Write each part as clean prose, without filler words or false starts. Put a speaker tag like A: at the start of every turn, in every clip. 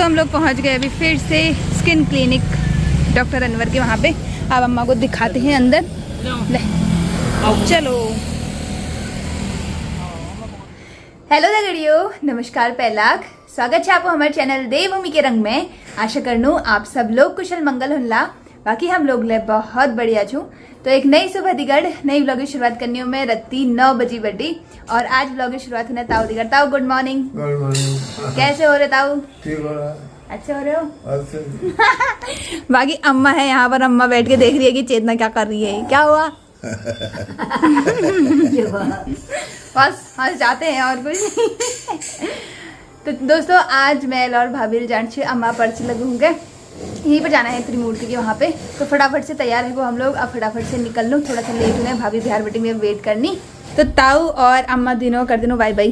A: तो हम लोग पहुंच गए अभी फिर से स्किन क्लिनिक डॉक्टर अनवर के वहाँ पे। अब अम्मा को दिखाते हैं अंदर। ले चलो। हेलो दगड़ियों, नमस्कार पहलाक, स्वागत है आपको हमारे चैनल देवभूमि के रंग में। आशा करनू आप सब लोग कुशल मंगल हुनला। बाकी हम लोग ले बहुत बढ़िया छू। तो एक नई सुबह दिगड़ नई व्लॉग की शुरुआत करनी हूँ मैं राती 9 बजी बटी। और आज व्लॉग की शुरुआत होने ताऊ दिगड़। ताऊ गुड मॉर्निंग।
B: Good morning.
A: कैसे हो रहे ताऊ?
B: ठीक हो रहा है।
A: अच्छे हो रहे हो?
B: अच्छा।
A: बाकी अम्मा है यहाँ पर। अम्मा बैठ के देख रही है कि चेतना क्या कर रही है। क्या हुआ? बस हंस जाते हैं और कुछ नहीं। तो दोस्तों आज मैं और भाभी जान छे अम्मा पर्च लगूंगे। यहीं पर जाना है त्रिमूर्ति के वहाँ पे। तो फटाफट से तैयार है वो हम लोग। अब फटाफट से निकल लूँ, थोड़ा सा लेट हुए। भाभी बिहार बेटी में वेट करनी। तो ताऊ और अम्मा दिनों कर दिनों बाय बाय।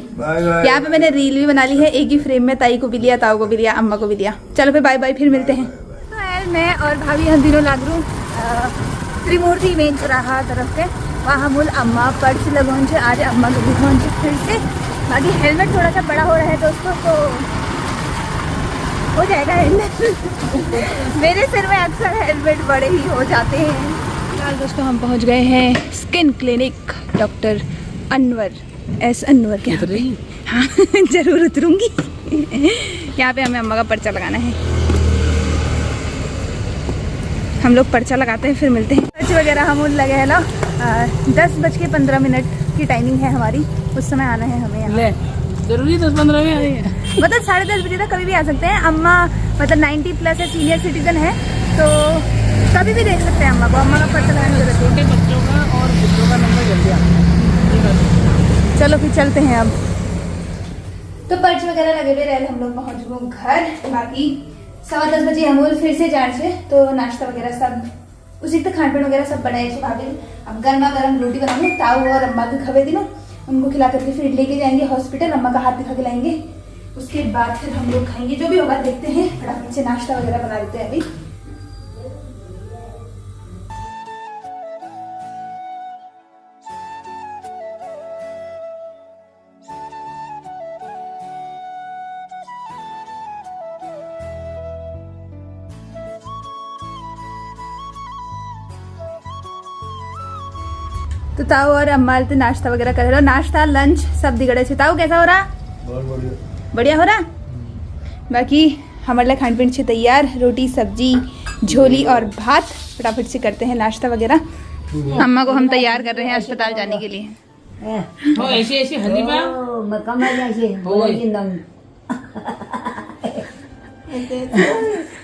A: यहाँ पे मैंने रील भी बना ली है एक ही फ्रेम में। ताई को भी लिया, ताऊ को भी लिया, अम्मा को भी लिया। चलो फिर बाय बाय, फिर मिलते हैं। तो यार मैं और भाभी हम दिनों लाग रू त्रिमूर्ति मेन चौराहा तरफ के। वहाँ मूल अम्मा पर्च लगौन से आज अम्मा को दिखौन से फिर से। बाकी हेलमेट थोड़ा सा बड़ा हो रहा है दोस्तों, तो हो जाएगा हेलमेट। मेरे सिर में अक्सर हेलमेट बड़े ही हो जाते हैं। फिलहाल दोस्तों हम पहुंच गए हैं skin clinic doctor Anwar S Anwar के यहाँ पे। हाँ जरूर उतरूंगी। यहाँ पे हमें अम्मा का पर्चा लगाना है। हम लोग पर्चा लगाते हैं फिर मिलते हैं। पर्चे वगैरह हम उन लगे हैं ना। 10:15 की टाइमिंग है हमारी। उस समय आना है हमें यहाँ।
C: जरूरी 10-15 में आएंगे।
A: मतलब 10:30 बजे तक कभी भी आ सकते हैं। अम्मा मतलब 90+ है, सीनियर सिटीजन है, तो कभी भी देख सकते हैं अम्मा को। अम्मा का पर्चा लगाने की जरूरत है।
C: छोटे बच्चों का और बुजुर्गों का नंबर जल्दी आता।
A: चलो फिर चलते हैं अब। तो पर्च वगैरह लगे हुए रहे, हम लोग पहुँच गए घर। बाकी 10:15 बजे हम लोग फिर से जान से तो नाश्ता वगैरह सब उसी तक खान पीन वगैरह सब बनाए थे भाभी। अब गर्मा गर्म रोटी बनाऊंगे। ताऊ और अम्मा के खबे दिनों उनको खिला करके फिर लेके जाएंगे हॉस्पिटल। अम्मा का हाथ दिखा के लाएंगे। उसके बाद फिर हम लोग खाएंगे, जो भी होगा देखते हैं। फटाफट से नाश्ता वगैरह बना लेते हैं अभी। तो ताऊ और अम्मा तो नाश्ता वगैरह कर रहे हो। नाश्ता लंच सब दिगड़े से। ताऊ कैसा हो रहा?
B: बहुत बढ़िया।
A: बढ़िया हो रहा। बाकी हमारे लिए खान पीन से तैयार, रोटी सब्जी झोली और भात। फटाफट से करते हैं नाश्ता वगैरह। अम्मा को हम तैयार कर रहे हैं अस्पताल जाने के लिए।
C: हो ऐसी हल्दी पा
D: मैं कमा जाए बोलेगी नंग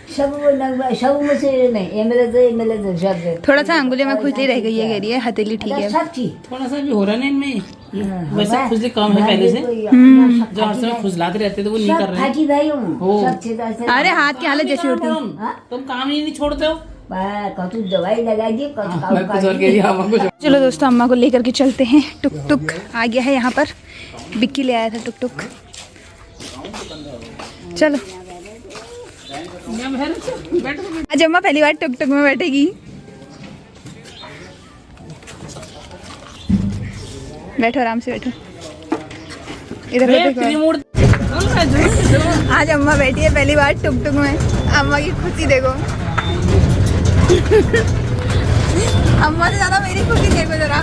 D: सब वो नंग सब मुझे नहीं एमएलए तो सब
A: थोड़ा सा अंगुली में खुजली रह गई है, कह रही है हथेली ठीक है।
D: सब चीज
C: थोड़ा सा भी हो रहा है ना इनमें। वैसे खुजली कम है पहले से। जो हर समय खुजलाते रहते थे वो नहीं कर रहे हैं।
D: फाटी भाई हूँ
C: हो।
D: सब चीज ऐसे
A: अरे हाथ की हालत जैसी होती है।
C: तुम काम ही नहीं छोड़ते हो।
D: कतु दवाई लगा दी
C: मैं कुछ और कह रही हूँ, अम्मा को।
A: चलो दोस्तों अम्मा को लेकर के चलते हैं। टुक टुक आ गया है यहाँ पर। बिक्की ले आया था टुक टुक। चलो आज अम्मा पहली बार टुक टुक में बैठेगी। बैठो आराम से बैठो। इधर देखो। आज अम्मा बैठी है पहली बार टुक टुक में। अम्मा की खुशी देखो। अम्मा से ज्यादा मेरी खुशी देखो जरा।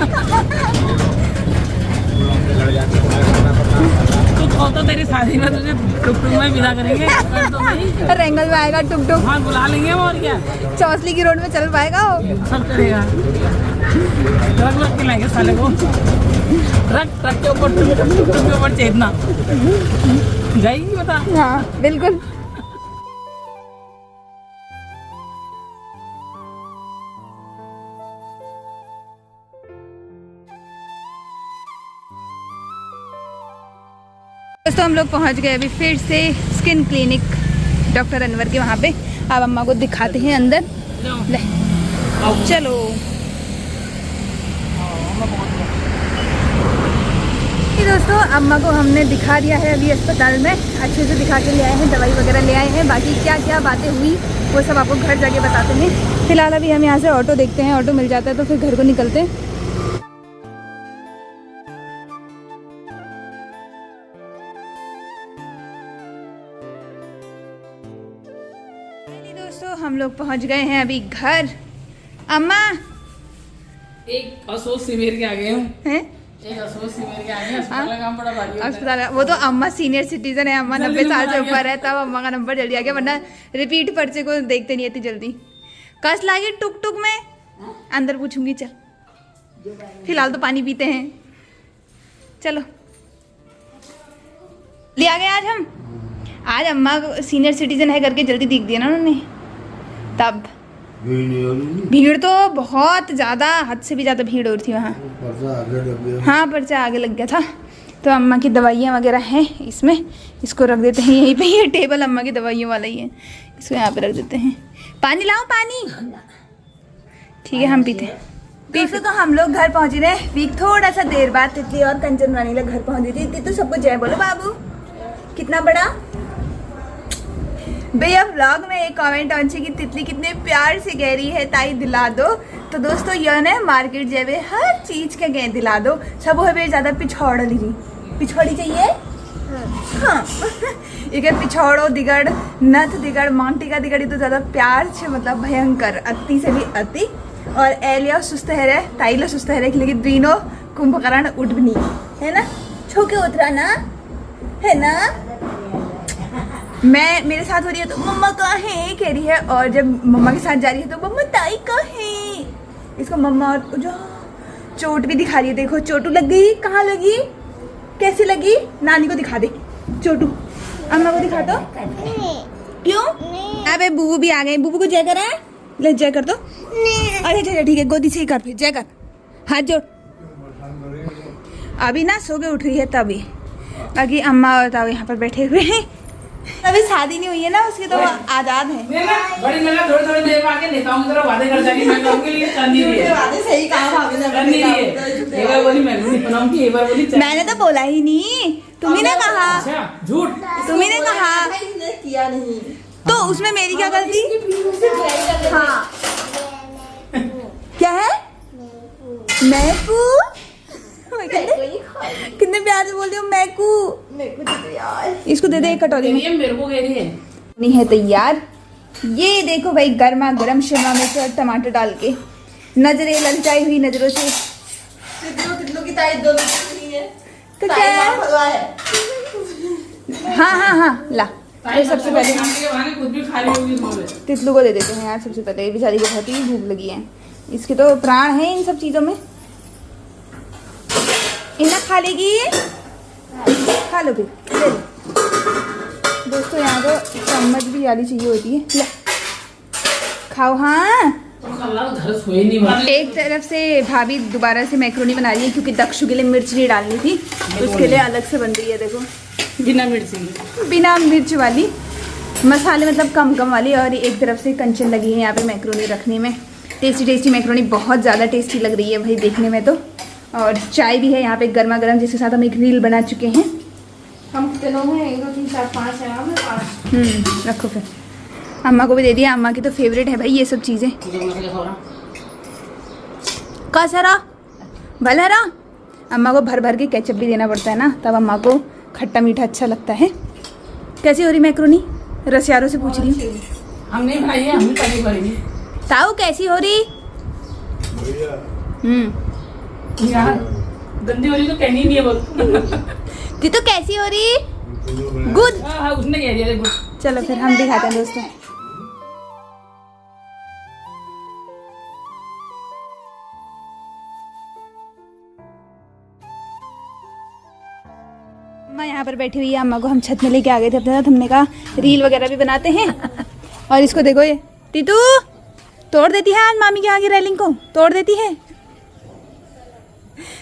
C: तो तेरी शादी में तुझे टुक टुक में विदा करेंगे।
A: रेंगल में आएगा टुक टुक।
C: हाँ बुला लेंगे और क्या।
A: चौसली की रोड में चल पाएगा वो।
C: सब करेगा। रख के लाएंगे साले को। रख के ऊपर टुक के ऊपर चेतना जाएगी बता।
A: हाँ बिल्कुल। दोस्तों हम लोग पहुंच गए अभी फिर से स्किन क्लिनिक डॉक्टर अनवर के वहाँ पे। अब अम्मा को दिखाते हैं अंदर। ले चलो। दोस्तों अम्मा को हमने दिखा दिया है अभी अस्पताल में। अच्छे से दिखा के ले आए हैं, दवाई वगैरह ले आए हैं। बाकी क्या क्या बातें हुई वो सब आपको घर जाके बताते हैं। फिलहाल अभी हम यहाँ से ऑटो देखते हैं, ऑटो मिल जाता है तो फिर घर को निकलते हैं। दोस्तों हम लोग पहुंच गए हैं अभी घर। अम्मा
C: एक असोच सिमेर के आ गए हूँ,
A: हैं?
C: एक असोच सिमेर के आ गए। अस्पताल का काम बड़ा भारी होता है।
A: अस्पताल वो तो अम्मा सीनियर सिटीजन है, अम्मा 90 साल से ऊपर है, तब अम्मा का नंबर जल्दी आ गया, वरना रिपीट पर्चे को देखते नहीं इतनी जल्दी। कस लागी टुक टुक में अंदर पूछूंगी। चल फिलहाल तो पानी पीते हैं, चलो। ले आ गए आज अम्मा सीनियर सिटीजन है करके जल्दी दिख दिया ना उन्होंने। तब भीड़ तो बहुत ज़्यादा, हद से भी ज़्यादा भीड़ हो रही थी वहाँ। हाँ पर्चा आगे लग गया था। तो अम्मा की दवाइयाँ वगैरह हैं इसमें, इसको रख देते हैं यहीं पे। ये टेबल अम्मा की दवाइयों वाला ही है, इसको यहाँ पे रख देते हैं। पानी लाओ पानी, ठीक है हम पीते हैं। दोस्तों तो हम लोग घर पहुँच रहे हैं वीक थोड़ा सा देर बाद। तितली और कंचन रानी लोग घर पहुँच रही थी। तो सबको जय बोलो बाबू। कितना बड़ा भैया व्लॉग में एक कमेंट ऑन कि तितली कितने प्यार से कह रही है ताई दिला दो। तो दोस्तों यह ने मार्केट जावे हर चीज के गए दिला दो। सब है ज्यादा पिछौड़ ली, पिछौड़ी चाहिए। हाँ ये पिछौड़ो दिगड़ नथ दिगड़ मांगटी का दिगड़ी तो ज्यादा प्यार से, मतलब भयंकर अति से भी अति। और एलिया सुस्त है ताईला सुस्त है, लेकिन तीनों कुंभकर्ण उठबनी है ना, छोके उतरा ना है ना। मैं मेरे साथ हो रही है तो मम्मा कहाँ है कह रही है, और जब मम्मा के साथ जा रही है तो मम्मा ताई कहाँ है। इसको मम्मा और जो चोट भी दिखा रही है, देखो चोटू लग गई। कहाँ लगी, कैसे लगी, नानी को दिखा दे चोटू, अम्मा को दिखा दो। क्यों? अबे बुबू भी आ गए, बुबू को जय करा, ले जय कर दो। अच्छा ठीक है, गोदी से ही कर, फिर जय कर, हाथ जोड़। अभी ना सो के उठ रही है तभी, बाकी अम्मा और ताऊ यहाँ पर बैठे हुए हैं। अभी शादी नहीं हुई है ना उसकी, तो आजाद है।
C: बड़ी मेरा थोड़ी देर में आके नेताओं की तरह वादे कर जाएगी, मैं कहूँगी ये करनी रही है।
D: वादे सही काम भाभी ने
C: करनी रही है। एक बार बोली मैं नहीं बनाऊंगी, एक बार बोली
A: मैंने तो बोला ही नहीं, तुम्ही ने कहा।
C: अच्छा झूठ,
A: तुम्ही ने कहा
D: किया नहीं,
A: तो उसमें मेरी क्या गलती। हाँ क्या है मैकू, कितने प्यार से बोल रही हो मैकू। इसको दे दे एक कटोरी में,
C: मेरे को कह रही है
A: नहीं है तैयार। ये देखो भाई गर्मा गर्म शिमला मिर्च और टमाटर डाल के, नजरें ललचाई हुई नजरों से।
D: तितलो की ताई दोनों नहीं है
A: तो क्या है? हाँ ला, ये सबसे पहले
C: खुद भी खा रही होगी।
A: तितलू को दे देते हैं यार सबसे पहले, बेचारी को बहुत ही भूख लगी है। इसके तो प्राण है इन सब चीजों में। इन्ना खा लेगी, खा लो फिर ले लो। दोस्तों यहाँ तो चम्मच भी वाली चाहिए होती है, ले खाओ। हाँ एक तरफ से भाभी दोबारा से मैक्रोनी बना रही है क्योंकि दक्षु के लिए मिर्च नहीं डालनी थी, तो उसके लिए अलग से बन रही है। देखो
C: बिना मिर्ची,
A: बिना मिर्च वाली मसाले, मतलब कम वाली। और एक तरफ से कंचन लगी है यहाँ पे मैक्रोनी रखने में। टेस्टी मैक्रोनी, बहुत ज़्यादा टेस्टी लग रही है भाई देखने में तो। और चाय भी है यहाँ पे गर्मा गर्म, जिसके साथ हम एक रील बना चुके हैं।
D: हम कितने लोग हैं? 1 2 3 4 5 है हम 5।
A: रखो फिर, अम्मा को भी दे दिया। अम्मा की तो फेवरेट है भाई ये सब चीज़ें। कसरा भलरा, अम्मा को भर के केचप भी देना पड़ता है ना, तब अम्मा को खट्टा मीठा अच्छा लगता है। कैसी हो रही मैक्रोनी? रसियारों से पूछ रही हूँ।
C: हमने बनाई है, हम भी करेंगे।
A: ताऊ कैसी हो रही?
C: यार गंदी हो रही तो कहनी नहीं है बोल।
A: ती तो कैसी हो रही? गुड।
C: हाँ उसने कह दिया गुड।
A: चलो फिर हम भी खाते हैं दोस्तों। अम्मा यहाँ पर बैठी हुई है। अम्मा को हम छत में लेके आ गए थे अपने साथ, हमने कहा रील वगैरह भी बनाते हैं। और इसको देखो, ये तीतू तोड़ देती है आज मामी के आगे, रेलिंग को तोड़ देती है।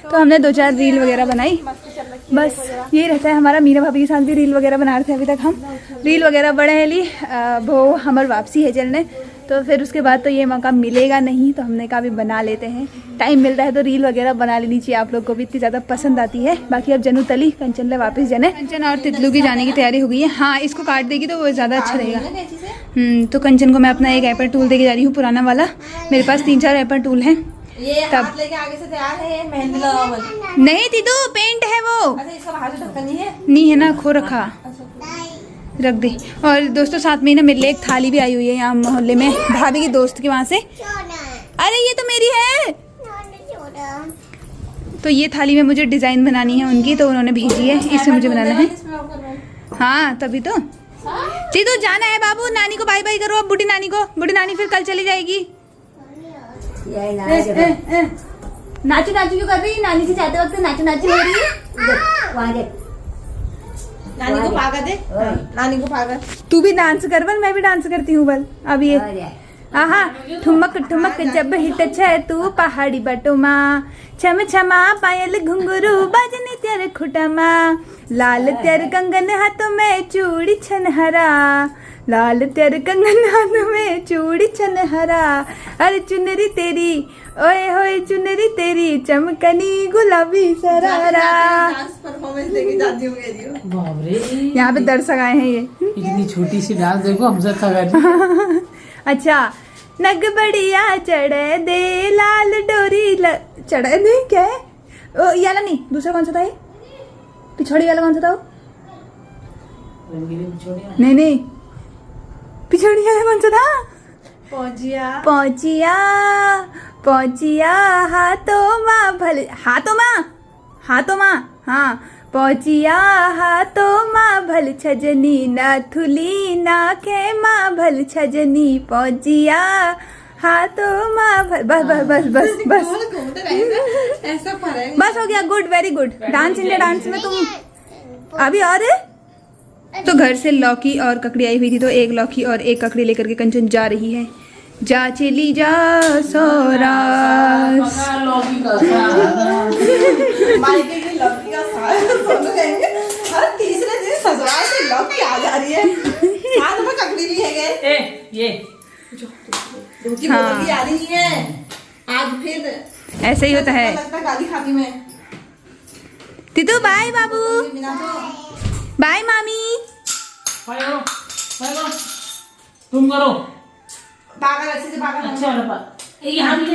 A: तो हमने 2-4 रील वगैरह बनाई, बस यही रहता है हमारा। मीना भाभी के साथ भी रील वगैरह बना रहे थे अभी तक हम। रील वगैरह बड़े हैं ली वो हमारी वापसी है चलने, तो फिर उसके बाद तो ये मौका मिलेगा नहीं, तो हमने कहा भी बना लेते हैं। टाइम मिलता है तो रील वगैरह बना लेनी चाहिए, आप लोग को भी इतनी ज़्यादा पसंद आती है। बाकी अब जनू तली कंचन ले वापस जाने, कंचन और तितलू की जाने की तैयारी हो गई है। हाँ इसको काट देगी तो वो ज़्यादा अच्छा रहेगा। तो कंचन को मैं अपना एक एपर टूल देके जा रही हूँ, पुराना वाला। मेरे पास 3-4 एपर टूल हैं।
D: ये हाथ लेके आगे से तैयार है, ये मेहंदी लगाओ वाली।
A: नहीं तीतू पेंट है वो।
D: अच्छा इसका बाहर से ढक्कन नहीं है?
A: नहीं है ना, खो रखा। रख दे। और दोस्तों साथ में ना मेरे लिए एक थाली भी आई हुई है यहाँ मोहल्ले में, भाभी की दोस्त के वहाँ से। अरे ये तो मेरी है। तो ये थाली में मुझे डिज़ाइन बनानी है उनकी, तो उन्होंने भेजी है, इसमें मुझे बनाना है। हाँ तभी तो। जी तो जाना है बाबू, नानी को बाय बाय करो अब, बूढ़ी नानी को। बूढ़ी नानी फिर कल चली जाएगी। नाचू नाचू क्यों कर रही है? नानी से जाते वक्त नाचू नाचू हो रही है।
E: नानी को पागा दे, नानी को पागा।
A: तू भी डांस कर बल, मैं भी डांस करती हूँ बल। अब ये आहा ठुमक ठुमक जब हिट छे तू पहाड़ी बटुमा, छम छमा पायल घुंघरू बजने तेरे खुटमा, लाल तेरे कंगन हाथों में चूड़ी छनहरा, लाल तेरे कंगन हाथों में चूड़ी छनहरा, अरे चुनरी तेरी ओए होए चुनरी तेरी चमकनी गुलाबी सरारा।
E: डांस परफॉर्मेंस देके जाती हूँ मेरी।
C: बाप रे,
A: यहाँ पे दर्शक आए हैं ये।
C: इतनी छोटी सी डांस देखो हमसे खबर।
A: अच्छा नग बढ़िया चढ़े दे लाल डोरी चढ़े दे, क्या है ओ, ये वाला नहीं, दूसरा कौन सा था ये? पिछोड़ी वाला कौन सा था वो? नहीं नहीं, पिछोड़ी वाला कौन सा था?
E: पहुंचिया
A: पहुंचिया पहुंचिया हाथों माँ भले, हाथों माँ हाँ, पहुंचिया हाथों माँ भल छजनी, नाथुली नाखे माँ भल छजनी, पहुंचिया हाथों माँ भल। बस बस बस बस बस
E: घूमते रहेगा ऐसा पड़ेगा।
A: बस हो गया। Good, very good. Dance India dance में तुम अभी और है। तो घर से लौकी और ककड़ी आई हुई थी, तो एक लौकी और एक ककड़ी लेकर के कंचन जा रही है। जा चली जा सौरास।
E: मायके की लौकी का साग सुन लेंगे। हर तीसरे दिन ससुराल से लौकी आ जा रही है, साथ में ककड़ी भी है गए।
C: ये
E: दूध की बोतल भी आ रही है आज फिर।
A: ऐसे ही होता है।
E: लगता है गाली खाती में।
A: तितू बाय बाबू,
E: बिना तो
A: बाय मामी।
C: तुम करो।
E: पागल अच्छे से पागल।
C: अच्छा यहाँ भी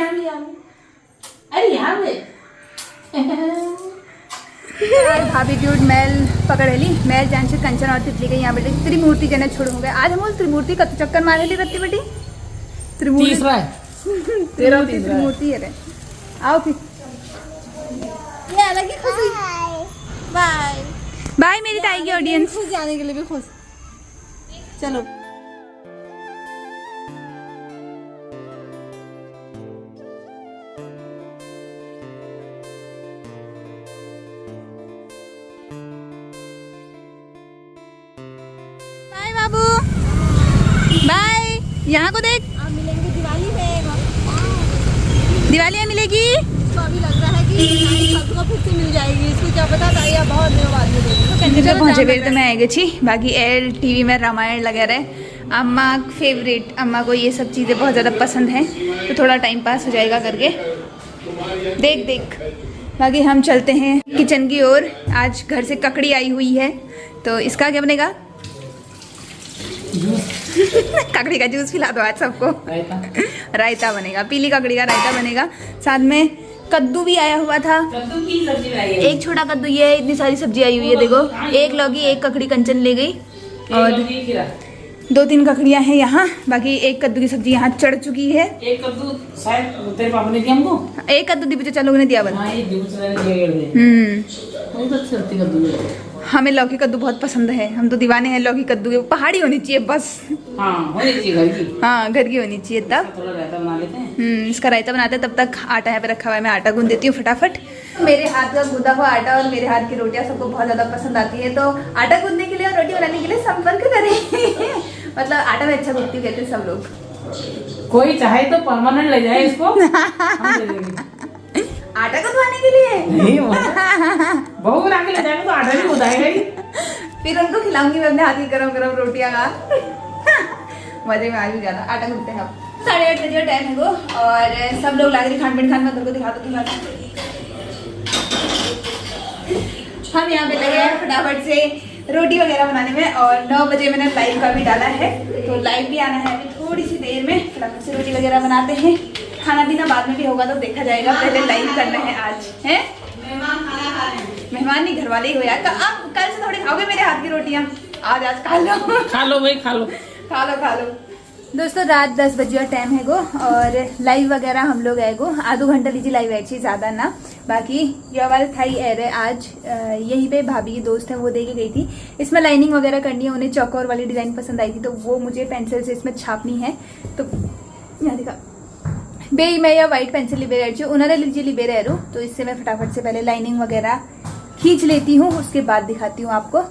C: अरे यहाँ पे
A: भाभी क्यूट मैल पकड़ ली। मैल जान से कंचन और तितली के यहाँ बेटे त्रिमूर्ति जने छोड़ होंगे। आज हम उस त्रिमूर्ति का चक्कर मारे ली रत्ती बेटी। त्रिमूर्ति
C: तीसरा है।
A: त्रिमूर्ति है रे। आओ फिर।
E: ये अलग ही खुशी। बाय
A: बाय मेरी ताई की ऑडियंस।
E: खुश जाने के लिए भी खुश। चलो
A: बाय बाबू, बाय। यहाँ को देख,
E: आप मिलेंगे दिवाली में।
A: दिवाली में मिलेगी।
E: इसको अभी लग रहा है कि सबको फिर से मिल जाएगी। इसको क्या पता था या बहुत दिनों बाद मिलेगी।
A: तो पहुँचे बेर तो मैं आई गई छी। बाकी एल टीवी में रामायण लगे रहे। अम्मा फेवरेट, अम्मा को ये सब चीज़ें बहुत ज़्यादा पसंद हैं, तो थोड़ा टाइम पास हो जाएगा करके देख देख। बाकी हम चलते हैं किचन की ओर। आज घर से ककड़ी आई हुई है, तो इसका क्या बनेगा? ककड़ी का जूस पिला दो आज सबको। रायता बनेगा, पीली ककड़ी का रायता बनेगा। साथ में कद्दू भी आया हुआ था।
C: कद्दू की सब्जी लाई है।
A: एक छोटा कद्दू, ये इतनी सारी सब्जी आई हुई है देखो। एक लौकी, एक ककड़ी कंचन ले गई, और 2-3 ककड़ियाँ हैं यहाँ। बाकी एक कद्दू की सब्जी यहाँ चढ़ चुकी है।
C: एक कद्दू शायद तेरे पापा ने दिया हमको।
A: एक कद्दू दीपू चाचा लोगों ने दिया बना।
C: हाँ, ये दीपू चाचा ने दिया। बहुत अच्छी लगती कद्दू।
A: हमें लौकी कद्दू बहुत पसंद है। हम तो दीवाने हैं लौकी कद्दू के। पहाड़ी होनी चाहिए बस।
C: हाँ, होनी चाहिए घर की।
A: हाँ, घर की होनी चाहिए तब।
C: थोड़ा रायता बना लेते हैं।
A: इसका रायता बनाते हैं। तब तक आटा यहाँ पे रखा हुआ है, मैं आटा गूंद देती हूँ फटाफट। मेरे हाथ का गूंदा हुआ आटा और मेरे हाथ की रोटियाँ सबको बहुत ज़्यादा पसंद आती है, तो आटा गूंदने के लिए और रोटी बनाने के लिए संपर्क करें। मतलब आटा में अच्छा गूंदती कहते हैं सब लोग।
C: कोई चाहे तो परमानेंट ले जाए इसको। हम दे देंगे।
A: आटा को धोने के लिए
C: नहीं, बहू बना के ले जाएंगे तो आटा भी उदाएगा ही।
A: फिर उनको खिलाऊंगी मैं अपने हाथ की गरम गरम रोटियां का। मजे में आ भी जाना। आटा गूंथते हैं अब। 8:30 बजे टाइम है वो, और सब लोग लागे खान पीन खान में को दिखा दो। हम यहाँ पे लगे हैं फटाफट से रोटी वगैरह बनाने में, और 9 बजे मैंने लाइव का भी डाला है, तो लाइव भी आना है अभी थोड़ी सी देर में। फटाफट से रोटी वगैरह बनाते हैं। खाना पीना बाद में भी होगा तो देखा जाएगा, पहले लाइव करना है आज। हैं मेहमान खाना खा रहे हैं। मेहमान नहीं, घर वाले ही हो यार। अब कल से थोड़ी खाओगे मेरे हाथ की रोटियाँ। आज खा लो।
C: खा लो भाई, खा लो।
A: खा लो। दोस्तों रात 10 बजे टाइम है गो और लाइव वगैरह हम लोग है गो आधो घंटा लीजिए लाइव है अच्छी ज़्यादा ना। बाकी ये वाला थाई एर है आज यहीं पे भाभी की दोस्त है वो दे के गई थी। इसमें लाइनिंग वगैरह करनी है, उन्हें चौकोर वाली डिज़ाइन पसंद आई थी तो वो मुझे पेंसिल से इसमें छापनी है। तो यहाँ देखा बे मैं या वाइट पेंसिल लिबे रही हूँ, उन्होंने लीजिए लिबे रह रू। तो इससे मैं फटाफट से पहले लाइनिंग वगैरह खींच लेती हूँ, उसके बाद दिखाती हूँ आपको।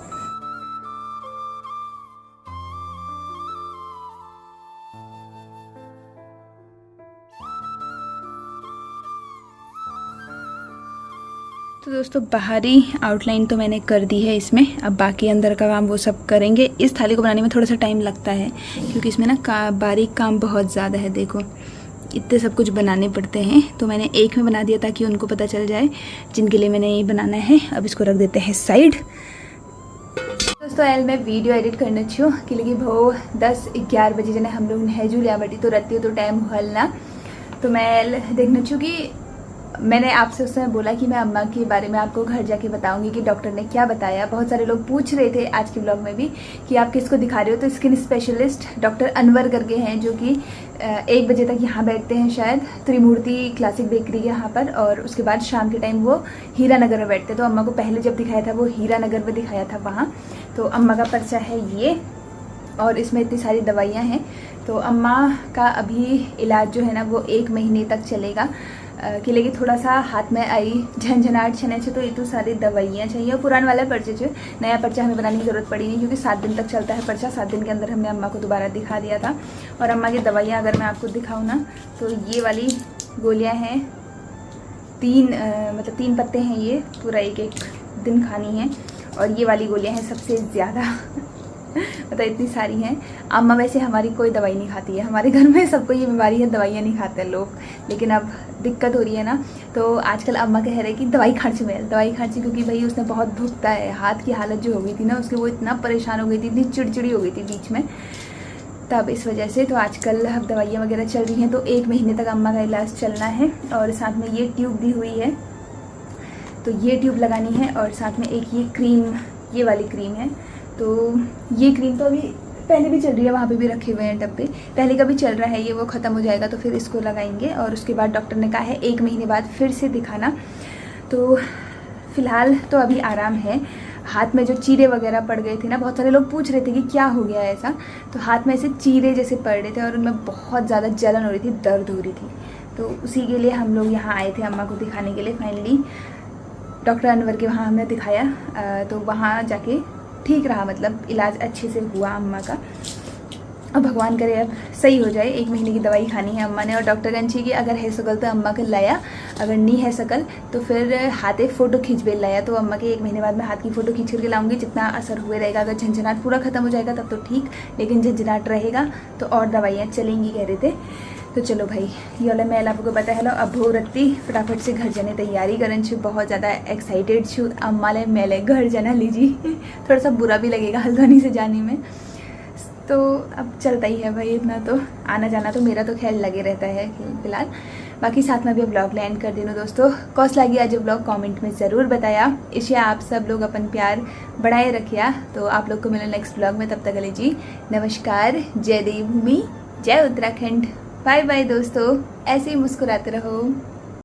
A: तो दोस्तों बाहरी आउटलाइन तो मैंने कर दी है इसमें, अब बाकी अंदर का काम वो सब करेंगे। इस थाली को बनाने में थोड़ा सा टाइम लगता है क्योंकि इसमें ना बारीक काम बहुत ज़्यादा है। देखो इतने सब कुछ बनाने पड़ते हैं, तो मैंने एक में बना दिया ताकि उनको पता चल जाए जिनके लिए मैंने ये बनाना है। अब इसको रख देते हैं साइड। दोस्तों एल मैं वीडियो एडिट करना छूँ कि लगी भाव 10-11 बजे जने हम लोग नहजू लिया बटी तो रहती हो तो टाइम हल ना। तो मैं देखना छूँ कि मैंने आपसे उस समय बोला कि मैं अम्मा के बारे में आपको घर जाके बताऊंगी कि डॉक्टर ने क्या बताया। बहुत सारे लोग पूछ रहे थे आज के ब्लॉग में भी कि आप किसको दिखा रहे हो, तो स्किन स्पेशलिस्ट डॉक्टर अनवर करके हैं जो कि 1 बजे तक यहाँ बैठते हैं शायद त्रिमूर्ति क्लासिक बेकरी के यहाँ पर, और उसके बाद शाम के टाइम वो हीरा नगर में बैठते। तो अम्मा को पहले जब दिखाया था वो हीरा नगर में दिखाया था वहाँ। तो अम्मा का पर्चा है ये और इसमें इतनी सारी दवाइयाँ हैं। तो अम्मा का अभी इलाज जो है ना वो 1 महीने तक चलेगा कि लेकिन थोड़ा सा हाथ में आई झंझनाहट छने से तो ये तो सारी दवाइयाँ चाहिए। और पुराना वाला पर्चे जो नया पर्चा हमें बनाने की ज़रूरत पड़ी नहीं क्योंकि 7 दिन तक चलता है पर्चा। 7 दिन के अंदर हमने अम्मा को दोबारा दिखा दिया था। और अम्मा की दवाइयाँ अगर मैं आपको दिखाऊँ ना तो ये वाली गोलियाँ हैं 3 पत्ते हैं ये, पूरा 1-1 दिन खानी है। और ये वाली गोलियाँ हैं सबसे ज़्यादा मतलब इतनी सारी हैं। अम्मा वैसे हमारी कोई दवाई नहीं खाती है, हमारे घर में सबको ये बीमारी है दवाइयाँ नहीं खाते हैं लोग, लेकिन अब दिक्कत हो रही है ना। तो आजकल अम्मा कह रहे हैं कि दवाई खांची क्योंकि भाई उसने बहुत भुगता है। हाथ की हालत जो हो गई थी ना उसके, वो इतना परेशान हो गई थी, इतनी चिड़चिड़ी हो गई थी बीच में, तब इस वजह से। तो आजकल अब दवाइयाँ वगैरह चल रही हैं तो 1 महीने तक अम्मा का इलाज चलना है। और साथ में ये ट्यूब दी हुई है तो ये ट्यूब लगानी है। और साथ में एक ये क्रीम, ये वाली क्रीम है। तो ये क्रीम तो अभी पहले भी चल रही है, वहाँ पे भी रखे हुए हैं डब्बे, पहले का भी चल रहा है ये, वो ख़त्म हो जाएगा तो फिर इसको लगाएंगे। और उसके बाद डॉक्टर ने कहा है 1 महीने बाद फिर से दिखाना। तो फ़िलहाल तो अभी आराम है। हाथ में जो चीरे वगैरह पड़ गए थे ना, बहुत सारे लोग पूछ रहे थे कि क्या हो गया ऐसा, तो हाथ में ऐसे चीरे जैसे पड़ रहे थे और उनमें बहुत ज़्यादा जलन हो रही थी, दर्द हो रही थी। तो उसी के लिए हम लोग यहाँ आए थे अम्मा को दिखाने के लिए। फाइनली डॉक्टर अनवर के वहाँ हमने दिखाया तो वहाँ जाके ठीक रहा, मतलब इलाज अच्छे से हुआ अम्मा का। अब भगवान करे अब सही हो जाए। 1 महीने की दवाई खानी है अम्मा ने। और डॉक्टर कहनी कि अगर है सकल तो अम्मा के लाया, अगर नहीं है सकल तो फिर हाथे फ़ोटो खींच बेल लाया। तो अम्मा के 1 महीने बाद मैं हाथ की फ़ोटो खींच करके लाऊंगी, जितना असर हुए रहेगा। अगर झंझनाट पूरा ख़त्म हो जाएगा तब तो ठीक, लेकिन झंझनाट रहेगा तो और दवाइयाँ चलेंगी कह रहे थे। तो चलो भाई ये वाला मैं आपको पता है लो। अब हो रत्ती फटाफट से घर जाने तैयारी करन छू, बहुत ज़्यादा एक्साइटेड छू। अम्मा ले मेले घर जाना लीजिए थोड़ा सा बुरा भी लगेगा हल्द्वानी से जाने में, तो अब चलता ही है भाई, इतना तो आना जाना तो मेरा तो ख्याल लगे रहता है फिलहाल। बाकी साथ में भी ब्लॉग लैंड कर देना दोस्तों। कौस लगी आज ब्लॉग कमेंट में ज़रूर बताया। इसे आप सब लोग अपन प्यार बढ़ाए रखिया। तो आप लोग को मिले नेक्स्ट ब्लॉग में, तब तक ले जी नमस्कार, जय देवभूमि, जय उत्तराखंड, बाय बाय दोस्तों। ऐसे ही मुस्कुराते रहो।